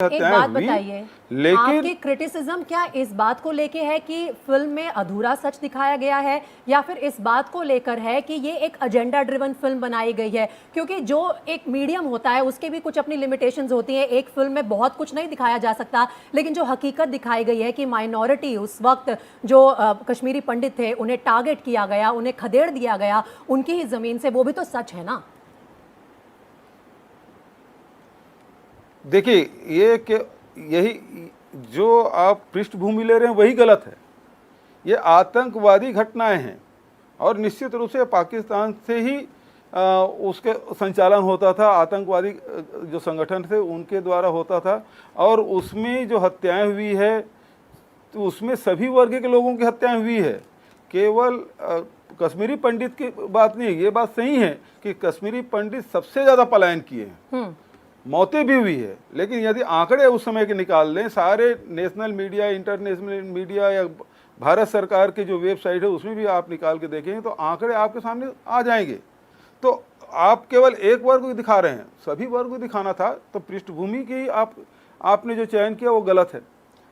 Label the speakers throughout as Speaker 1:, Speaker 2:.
Speaker 1: एक बात
Speaker 2: हुई,
Speaker 1: बताइए,
Speaker 2: लेकिन
Speaker 1: आपकी क्रिटिसिज्म क्या इस बात को लेके है कि फिल्म में अधूरा सच दिखाया गया है, या फिर इस बात को लेकर है कि ये एक एजेंडा ड्रिवन फिल्म बनाई गई है? क्योंकि जो एक मीडियम होता है उसके भी कुछ अपनी लिमिटेशंस होती हैं। एक फिल्म में बहुत कुछ नहीं दिखाया जा सकता, लेकिन जो हकीकत दिखाई गई है कि माइनॉरिटी उस वक्त जो कश्मीरी पंडित थे उन्हें टारगेट किया गया, उन्हें खदेड़ दिया गया उनकी ही जमीन से, वो भी तो सच है ना।
Speaker 2: देखिए, यही जो आप पृष्ठभूमि ले रहे हैं वही गलत है। ये आतंकवादी घटनाएं हैं और निश्चित रूप से पाकिस्तान से ही उसके संचालन होता था। आतंकवादी जो संगठन थे उनके द्वारा होता था, और उसमें जो हत्याएं हुई है तो उसमें सभी वर्ग के लोगों की हत्याएं हुई है। केवल कश्मीरी पंडित की बात नहीं है। ये बात सही है कि कश्मीरी पंडित सबसे ज़्यादा पलायन किए हैं, मौतें भी हुई है। लेकिन यदि आंकड़े उस समय के निकाल लें, सारे नेशनल मीडिया, इंटरनेशनल मीडिया या भारत सरकार की जो वेबसाइट है उसमें भी आप निकाल के देखेंगे तो आंकड़े आपके सामने आ जाएंगे। तो आप केवल एक वर्ग को दिखा रहे हैं, सभी वर्ग को दिखाना था। तो पृष्ठभूमि की आपने जो चयन किया वो गलत है।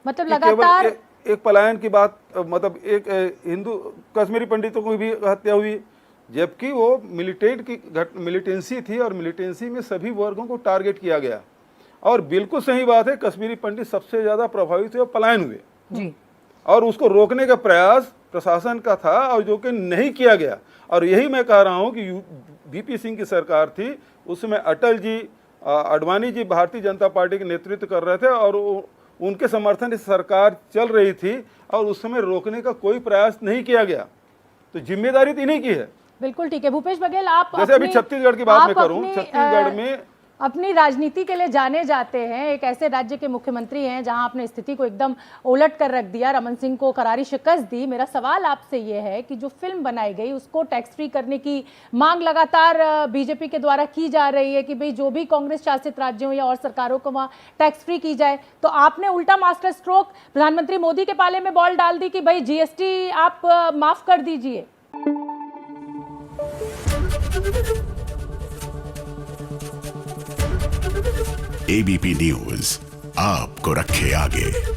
Speaker 1: मतलब लगातार
Speaker 2: एक पलायन की बात, मतलब एक हिंदू कश्मीरी पंडितों की भी हत्या हुई, जबकि वो मिलिटेंसी थी और मिलिटेंसी में सभी वर्गों को टारगेट किया गया। और बिल्कुल सही बात है, कश्मीरी पंडित सबसे ज़्यादा प्रभावित हुए और पलायन हुए
Speaker 1: जी।
Speaker 2: और उसको रोकने का प्रयास प्रशासन का था, और जो कि नहीं किया गया। और यही मैं कह रहा हूँ कि वीपी सिंह की सरकार थी, उसमें अटल जी, आडवाणी जी भारतीय जनता पार्टी के नेतृत्व कर रहे थे और उनके समर्थन से सरकार चल रही थी, और उस समय रोकने का कोई प्रयास नहीं किया गया। तो जिम्मेदारी तो इन्हीं की है।
Speaker 1: बिल्कुल ठीक है। भूपेश बघेल, आप
Speaker 2: जैसे अभी छत्तीसगढ़ की बात मैं करूं, छत्तीसगढ़ में
Speaker 1: अपनी राजनीति के लिए जाने जाते हैं, एक ऐसे राज्य के मुख्यमंत्री हैं जहां आपने स्थिति को एकदम उलट कर रख दिया, रमन सिंह को करारी शिकस्त दी। मेरा सवाल आपसे ये है कि जो फिल्म बनाई गई उसको टैक्स फ्री करने की मांग लगातार बीजेपी के द्वारा की जा रही है कि भाई जो भी कांग्रेस शासित राज्यों या और सरकारों को वहाँ टैक्स फ्री की जाए। तो आपने उल्टा मास्टर स्ट्रोक प्रधानमंत्री मोदी के पाले में बॉल डाल दी कि भाई जीएसटी आप माफ कर दीजिए।
Speaker 3: एबीपी न्यूज आपको रखे आगे।